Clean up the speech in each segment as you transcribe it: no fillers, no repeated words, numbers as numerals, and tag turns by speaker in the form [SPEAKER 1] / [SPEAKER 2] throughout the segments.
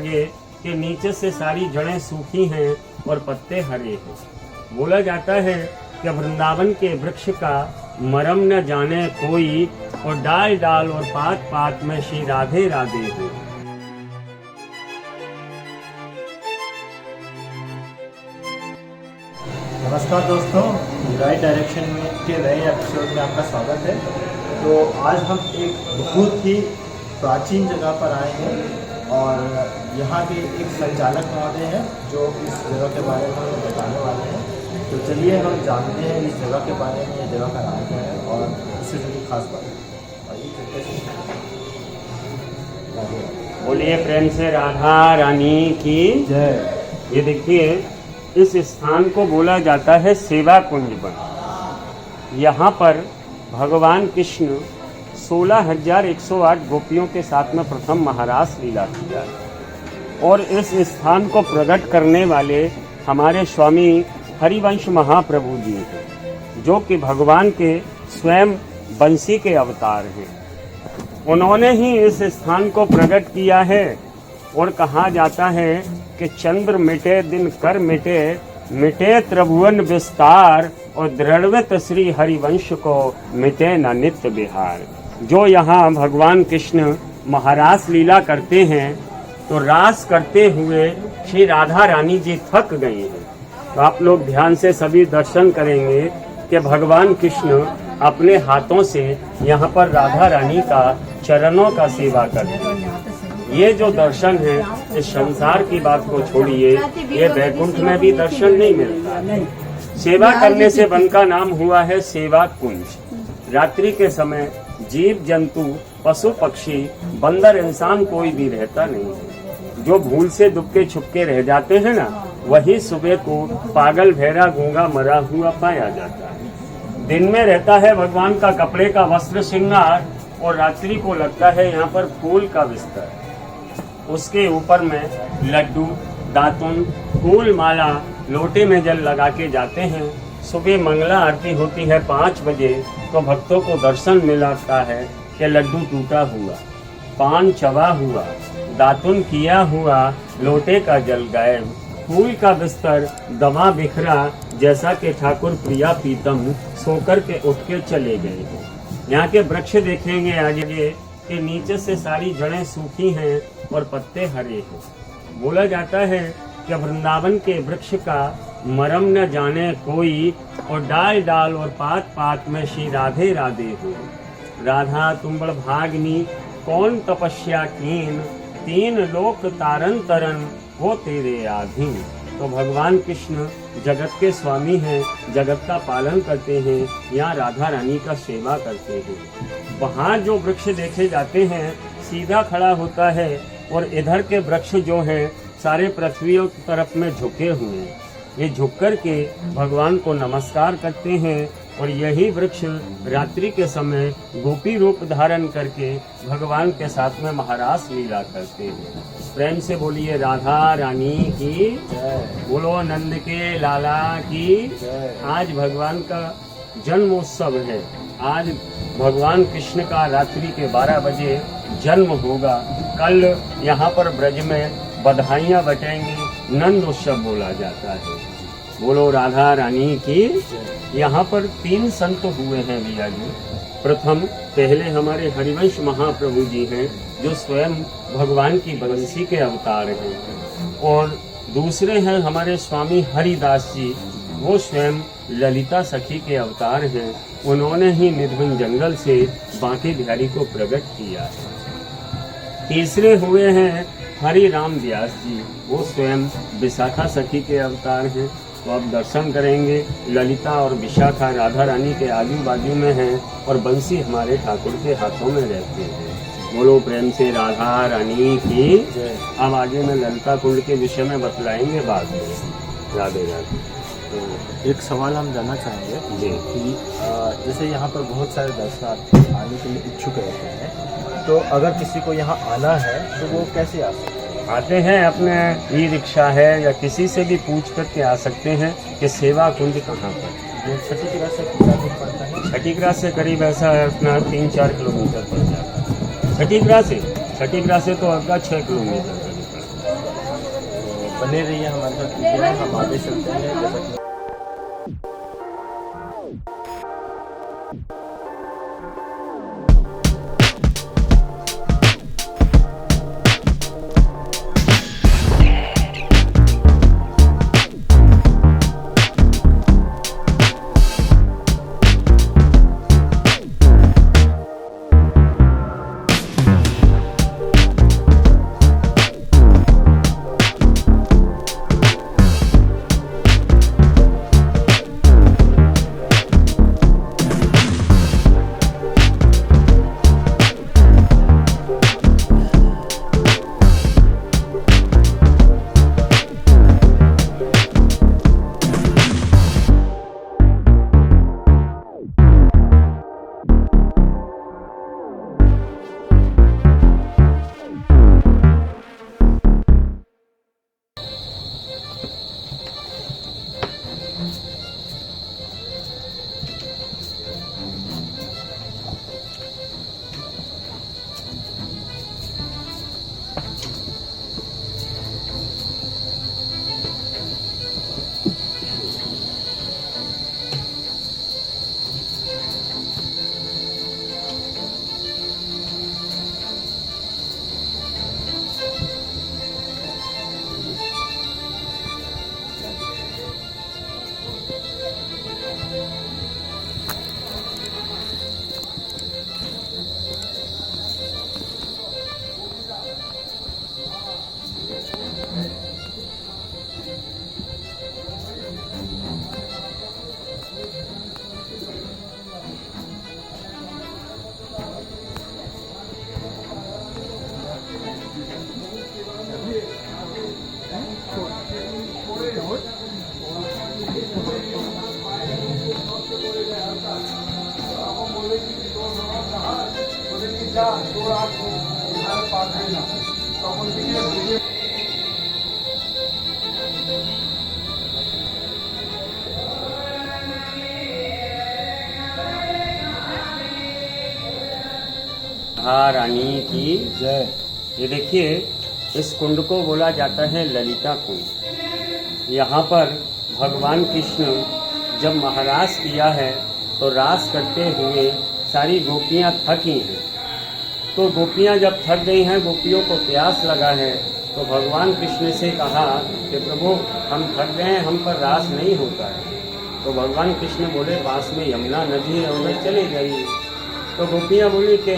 [SPEAKER 1] के नीचे से सारी जड़ें सूखी हैं और पत्ते हरे हैं। बोला जाता है कि वृंदावन के वृक्ष का मरम न जाने कोई, और डाल डाल और पात पात में श्री राधे राधे हो।
[SPEAKER 2] नमस्कार दोस्तों, राइट डायरेक्शन में के नए एपिसोड में आपका स्वागत है। तो आज हम एक बहुत ही प्राचीन जगह पर आए हैं और यहाँ के एक संचालक महोदय हैं जो इस जगह के बारे में हमें बताने वाले हैं। तो चलिए हम जानते हैं इस जगह के बारे में, ये जगह का नाम क्या है और इससे जुड़ी खास बात।
[SPEAKER 1] बोलिए प्रेम से राधा रानी की
[SPEAKER 2] जय।
[SPEAKER 1] ये देखिए, इस स्थान को बोला जाता है सेवा कुंज वन। यहाँ पर भगवान कृष्ण 16,108 गोपियों के साथ में प्रथम महारास लीला किया और इस स्थान को प्रकट करने वाले हमारे स्वामी हरिवंश महाप्रभु जी हैं, जो कि भगवान के स्वयं बंसी के अवतार हैं। उन्होंने ही इस स्थान को प्रकट किया है और कहा जाता है कि चंद्र मिटे दिन कर मिटे, मिटे त्रिभुवन विस्तार, और दृढ़वत श्री हरिवंश को मिटे न नित्य बिहार। जो यहाँ भगवान कृष्ण महारास लीला करते हैं तो रास करते हुए श्री राधा रानी जी थक गई हैं। तो आप लोग ध्यान से सभी दर्शन करेंगे कि भगवान कृष्ण अपने हाथों से यहाँ पर राधा रानी का चरणों का सेवा करते हैं। ये जो दर्शन है, इस संसार की बात को छोड़िए, ये वैकुंठ में भी दर्शन नहीं मिलता। सेवा करने से वन का नाम हुआ है सेवा कुंज। रात्रि के समय जीव जंतु पशु पक्षी बंदर इंसान कोई भी रहता नहीं है। जो भूल से दुबके छुपके रह जाते हैं ना, वही सुबह को पागल भेड़ा गूंगा मरा हुआ पाया जाता है। दिन में रहता है भगवान का कपड़े का वस्त्र श्रृंगार, और रात्रि को लगता है यहाँ पर फूल का बिस्तर। उसके ऊपर में लड्डू, दातुन, फूल माला, लोटे में जल लगा के जाते हैं। सुबह मंगला आरती होती है 5 बजे, तो भक्तों को दर्शन मिलता है कि लड्डू टूटा हुआ, पान चबा हुआ, दातुन किया हुआ, लोटे का जल गायब, फूल का बिस्तर दमा बिखरा, जैसा कि ठाकुर प्रिया पीतम सोकर के उठ के चले गए हैं। यहाँ के वृक्ष देखेंगे आगे के नीचे से सारी जड़ें सूखी हैं और पत्ते हरे हैं। बोला जाता है कि वृंदावन के वृक्ष का मरम न जाने कोई, और डाल डाल और पात पात में श्री राधे राधे हो। राधा तुम बड़ भागनी कौन तपस्या कीन, तीन लोक तारन तरन वो तेरे आधीन। तो भगवान कृष्ण जगत के स्वामी हैं, जगत का पालन करते हैं, यहाँ राधा रानी का सेवा करते हैं। वहाँ जो वृक्ष देखे जाते हैं सीधा खड़ा होता है, और इधर के वृक्ष जो हैं सारे पृथ्वी की तरफ में झुके हुए हैं। ये झुक कर के भगवान को नमस्कार करते हैं, और यही वृक्ष रात्रि के समय गोपी रूप धारण करके भगवान के साथ में महारास लीला करते हैं। प्रेम से बोलिए राधा रानी की जय। बोलो नंद के लाला की जय। आज भगवान का जन्मोत्सव है। आज भगवान कृष्ण का रात्रि के 12 बजे जन्म होगा। कल यहाँ पर ब्रज में बधाइयाँ बटेंगी, नंद उत्सव बोला जाता है। बोलो राधा रानी की। यहाँ पर 3 संत हुए हैं भैया जी। प्रथम पहले हमारे हरिवंश महाप्रभु जी हैं, जो स्वयं भगवान की बंसी के अवतार हैं, और दूसरे हैं हमारे स्वामी हरिदास जी, वो स्वयं ललिता सखी के अवतार हैं। उन्होंने ही निर्धन जंगल से बांके बिहारी को प्रकट किया है। तीसरे हुए हैं हरि राम व्यास जी, वो स्वयं विशाखा सखी के अवतार हैं। तो आप दर्शन करेंगे, ललिता और विशाखा राधा रानी के आजू बाजू में हैं, और बंसी हमारे ठाकुर के हाथों में रहते हैं। बोलो प्रेम से राधा रानी की। अब आगे में ललिता कुंड के विषय में बतलाएंगे बाद में। राधे राधे।
[SPEAKER 2] तो एक सवाल हम जानना चाहेंगे
[SPEAKER 1] जी
[SPEAKER 2] कि जैसे यहाँ पर बहुत सारे दर्शनार्थी आने के लिए इच्छुक रहते हैं, तो अगर किसी को यहाँ आना है तो वो कैसे आ सकते हैं?
[SPEAKER 1] आते हैं, अपने ई रिक्शा है या किसी से भी पूछ करके आ सकते हैं कि सेवा कुंज कहाँ पर।
[SPEAKER 2] ये छठीग्रास से कितना दूर पड़ता है?
[SPEAKER 1] छठीग्रास से करीब ऐसा है अपना 3-4 किलोमीटर पड़ जाता है। छठीग्रास से तो आपका 6 किलोमीटर
[SPEAKER 2] बने रहिए हमारे साथ वीडियो में, हम आगे चलते हैं। जैसा कि
[SPEAKER 1] रानी की
[SPEAKER 2] जय।
[SPEAKER 1] ये देखिए, इस कुंड को बोला जाता है ललिता कुंड। यहाँ पर भगवान कृष्ण जब महारास किया है तो रास करते हुए सारी गोपियाँ थकी हैं। तो गोपियाँ जब थक गई हैं, गोपियों को प्यास लगा है, तो भगवान कृष्ण से कहा कि प्रभु हम थक गए हैं, हम पर रास नहीं होता है। तो भगवान कृष्ण बोले पास में यमुना नदी है, उधर चले जाइए। तो गोपियाँ बोली कि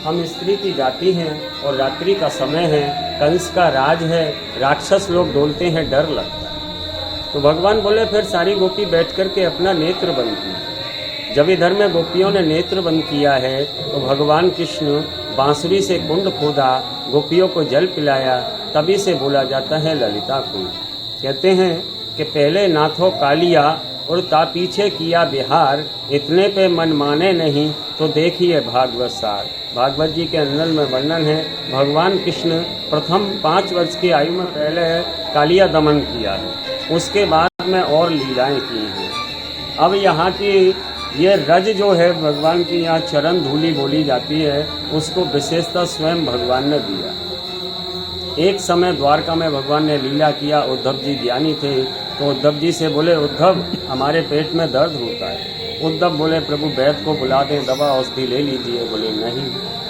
[SPEAKER 1] हम स्त्री की जाति हैं और रात्रि का समय है, कंस का राज है, राक्षस लोग डोलते हैं, डर लगता है। तो भगवान बोले फिर सारी गोपी बैठ करके अपना नेत्र बंद किया। जब इधर में गोपियों ने नेत्र बंद किया है तो भगवान कृष्ण बांसुरी से कुंड खोदा, गोपियों को जल पिलाया, तभी से बोला जाता है ललिता कुंड। कहते हैं कि पहले नाथो कालिया और ता पीछे किया बिहार, इतने पे मन माने नहीं तो देखिए भागवत सार। भागवत जी के अंदर में वर्णन है, भगवान कृष्ण प्रथम 5 वर्ष की आयु में पहले कालिया दमन किया है, उसके बाद में और लीलाएं की हैं। अब यहाँ की ये रज जो है भगवान की यहाँ चरण धूली बोली जाती है, उसको विशेषता स्वयं भगवान ने दिया। एक समय द्वारका में भगवान ने लीला किया, उद्धव जी ज्ञानी थे, तो उद्धव जी से बोले उद्धव हमारे पेट में दर्द होता है। उद्धव बोले प्रभु वैद्य को बुला दें, दवा औषधि ले लीजिए। बोले नहीं।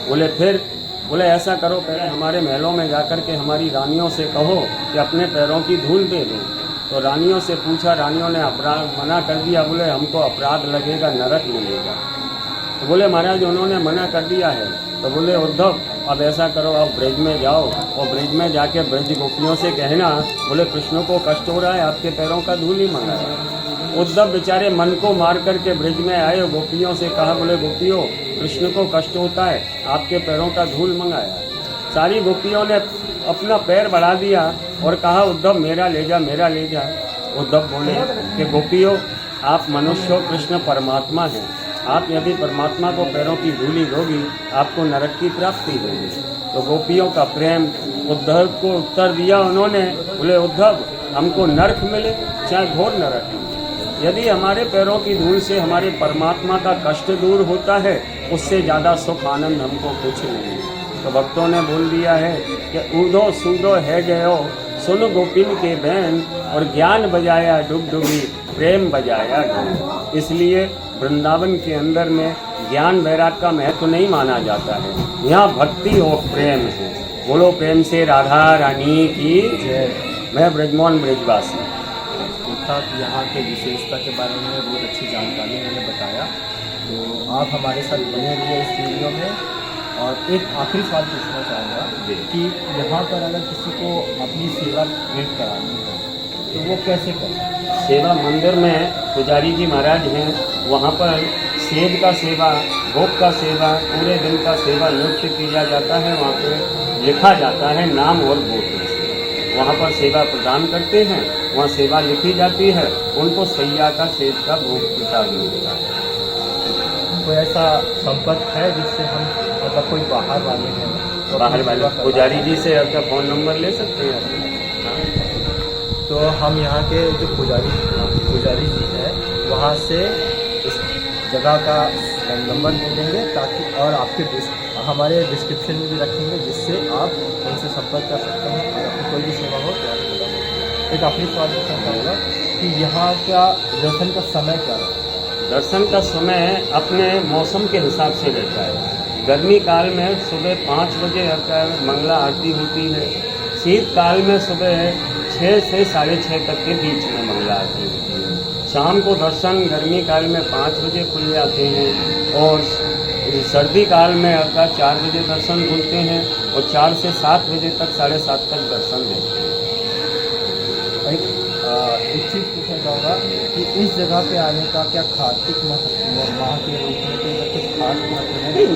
[SPEAKER 1] बोले फिर? बोले ऐसा करो, पहले हमारे महलों में जाकर के हमारी रानियों से कहो कि अपने पैरों की धूल दे दो। तो रानियों से पूछा, रानियों ने अपराध मना कर दिया। बोले हमको अपराध लगेगा, नरक मिलेगा। तो बोले महाराज उन्होंने मना कर दिया है। तो बोले उद्धव अब ऐसा करो, आप ब्रज में जाओ और ब्रज में जाके ब्रज गोपियों से कहना, बोले कृष्ण को कष्ट हो रहा है, आपके पैरों का धूल ही मंगाया। उद्धव बेचारे मन को मार करके ब्रज में आए, गोपियों से कहा, बोले गोपियों कृष्ण को कष्ट होता है, आपके पैरों का धूल मंगाया। सारी गोपियों ने अपना पैर बढ़ा दिया और कहा उद्धव मेरा ले जा, मेरा ले जा। उद्धव बोले कि गोपियों आप मनुष्य हो, कृष्ण परमात्मा है, आप यदि परमात्मा को पैरों की धूली दोगी आपको नरक की प्राप्ति होगी। तो गोपियों का प्रेम उद्धव को उत्तर दिया उन्होंने, बोले उद्धव हमको नरक मिले चाहे घोर नरक मिले, यदि हमारे पैरों की धूल से हमारे परमात्मा का कष्ट दूर होता है उससे ज़्यादा सुख आनंद हमको कुछ नहीं है। तो भक्तों ने बोल दिया है कि ऊधो सूदो है गयो सुन गोपिन के बैन, और ज्ञान बजाया डुगडुगी, प्रेम बजाया ढोल। इसलिए वृंदावन के अंदर में ज्ञान वैराग का महत्व नहीं माना जाता है, यहाँ भक्ति और प्रेम है। बोलो प्रेम से राधा रानी की जय। मैं ब्रजमोहन ब्रजवासी।
[SPEAKER 2] देखा कि यहाँ के विशेषता के बारे में बहुत अच्छी जानकारी मैंने बताया, तो आप हमारे साथ बने रहिए इस वीडियो में। और एक आखिरी सवाल पूछना चाहूँगा कि यहाँ पर अगर किसी को अपनी सेवा भेंट करानी है तो वो कैसे करें?
[SPEAKER 1] सेवा मंदिर में पुजारी जी महाराज हैं, वहाँ पर सेब का सेवा, भोग का सेवा, पूरे दिन का सेवा नियुक्त किया जाता है। वहाँ पे लिखा जाता है नाम और गोत्र से, वहाँ पर सेवा प्रदान करते हैं, वहाँ सेवा लिखी जाती है, उनको सैया का सेब का भोग प्रसाद मिलता है।
[SPEAKER 2] कोई ऐसा संपर्क है जिससे हम मतलब कोई बाहर वाले हैं तो
[SPEAKER 1] बाहर वाले पुजारी जी से आपका फ़ोन नंबर ले सकते हैं।
[SPEAKER 2] तो हम यहाँ के जो पुजारी जी हैं वहाँ से इस जगह का नंबर ले लेंगे, ताकि और आपके हमारे डिस्क्रिप्शन में भी रखेंगे, जिससे आप उनसे संपर्क कर सकते हैं और आपकी कोई भी सेवा हो तो आप बता सकते। एक आखिरी सवाल पूछना चाहूँगा कि यहाँ का दर्शन का समय क्या है?
[SPEAKER 1] दर्शन का समय अपने मौसम के हिसाब से रहता है। गर्मी काल में सुबह 5 बजे मंगला आरती होती है। शीत काल में सुबह 6 से 6:30 तक के बीच में मंगला आरती होती है। शाम को दर्शन गर्मी काल में 5 बजे खुल जाते हैं, और सर्दी काल में 4 बजे दर्शन खुलते हैं, और 4 से 7 बजे तक 7:30 तक दर्शन देते हैं।
[SPEAKER 2] एक चीज़ पूछना चाहूँगा कि इस जगह पे आने का क्या कार्तिक माह के रूप में कोई कुछ खास महत्व है?
[SPEAKER 1] नहीं,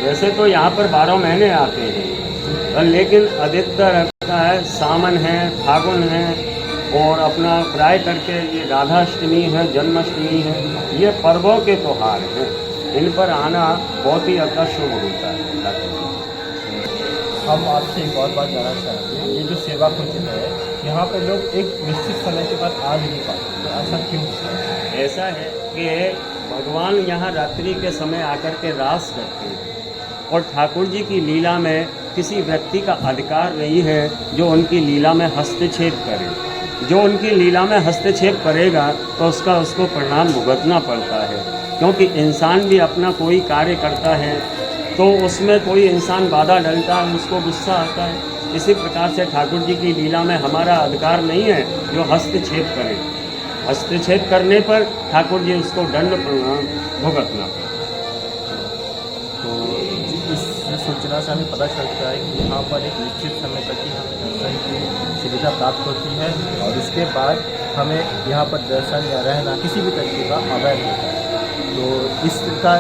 [SPEAKER 1] वैसे तो यहाँ पर 12 महीने आते हैं, लेकिन अधिकतर रहता है सावन है, फागुन है, और अपना प्राय करके ये राधाष्टमी है, जन्माष्टमी है, ये पर्वों के त्योहार हैं, इन पर आना बहुत ही अच्छा शुभ होता है।
[SPEAKER 2] हम आपसे एक और बात जानना चाहेंगे, ये जो सेवा कुंज है यहाँ पे लोग एक निश्चित समय के बाद आ नहीं पाते, तो ऐसा क्यों?
[SPEAKER 1] ऐसा है कि भगवान यहाँ रात्रि के समय आकर के रास करते हैं, और ठाकुर जी की लीला में किसी व्यक्ति का अधिकार नहीं है जो उनकी लीला में हस्तक्षेप करे। जो उनकी लीला में हस्तक्षेप करेगा तो उसको परिणाम भुगतना पड़ता है, क्योंकि इंसान भी अपना कोई कार्य करता है तो उसमें कोई इंसान बाधा डालता है, उसको गुस्सा आता है। इसी प्रकार से ठाकुर जी की लीला में हमारा अधिकार नहीं है जो हस्तक्षेप करे। हस्तक्षेप करने पर ठाकुर जी उसको दंड भुगतना पड़ता है।
[SPEAKER 2] तो इस सूचना से हमें पता चलता है कि यहाँ पर एक निश्चित समय तक ही हमें दर्शन की सुविधा प्राप्त होती है, और उसके बाद हमें यहाँ पर दर्शन या रहना किसी भी तरीके का अवैध होता है। तो इसका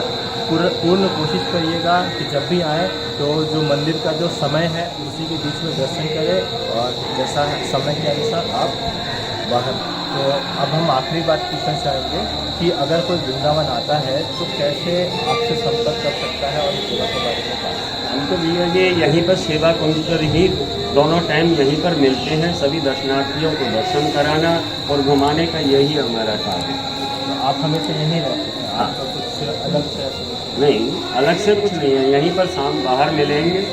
[SPEAKER 2] पूर्ण कोशिश करिएगा कि जब भी आए तो जो मंदिर का जो समय है उसी के बीच में दर्शन करें, और जैसा समय के अनुसार आप बाहर। तो अब हम आखिरी बात पूछना चाहेंगे कि अगर कोई वृंदावन आता है तो कैसे आपसे संपर्क कर सकता है, और इस सेवा के बारे में बात?
[SPEAKER 1] हमको भैया ये यहीं पर सेवा कुंज पर ही दोनों टाइम यहीं पर मिलते हैं। सभी दर्शनार्थियों को दर्शन कराना और घुमाने का यही हमारा कार्य है।
[SPEAKER 2] तो आप हमेशा यहीं रहते हैं? आपका कुछ अलग से?
[SPEAKER 1] नहीं, अलग से कुछ नहीं है, यहीं पर शाम बाहर मिलेंगे,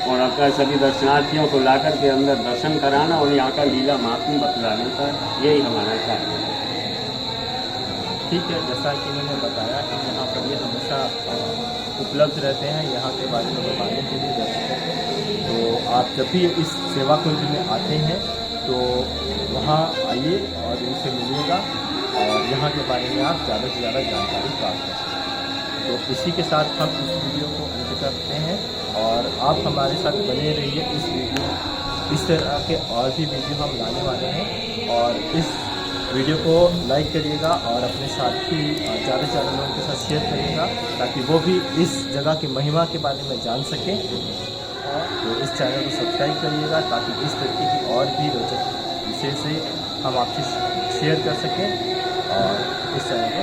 [SPEAKER 1] और आपका सभी दर्शनार्थियों को लाकर के अंदर दर्शन कराना और यहाँ का लीला महात्म्य बतलाने का यही हमारा कार्य है।
[SPEAKER 2] ठीक है, जैसा कि मैंने बताया कि यहाँ पर ये हमेशा उपलब्ध रहते हैं यहाँ के बारे में बताने के लिए दर्शकों को। तो आप जब भी इस सेवा कुंज में आते हैं तो वहाँ आइए और इनसे मिलिएगा, और यहाँ के बारे में आप ज़्यादा से ज़्यादा जानकारी प्राप्त कर सकते हैं। तो इसी के साथ हम इस वीडियो को अंत करते हैं, और आप हमारे साथ बने रहिए। इस तरह के और भी वीडियो हम लाने वाले हैं, और इस वीडियो को लाइक करिएगा और अपने साथी ज़्यादा से ज़्यादा लोगों के साथ शेयर करिएगा, ताकि वो भी इस जगह की महिमा के बारे में जान सकें। तो इस चैनल को सब्सक्राइब करिएगा, ताकि इस तरीके की और भी रोचक विषय से हम आपसे शेयर कर सकें, और इस चैनल को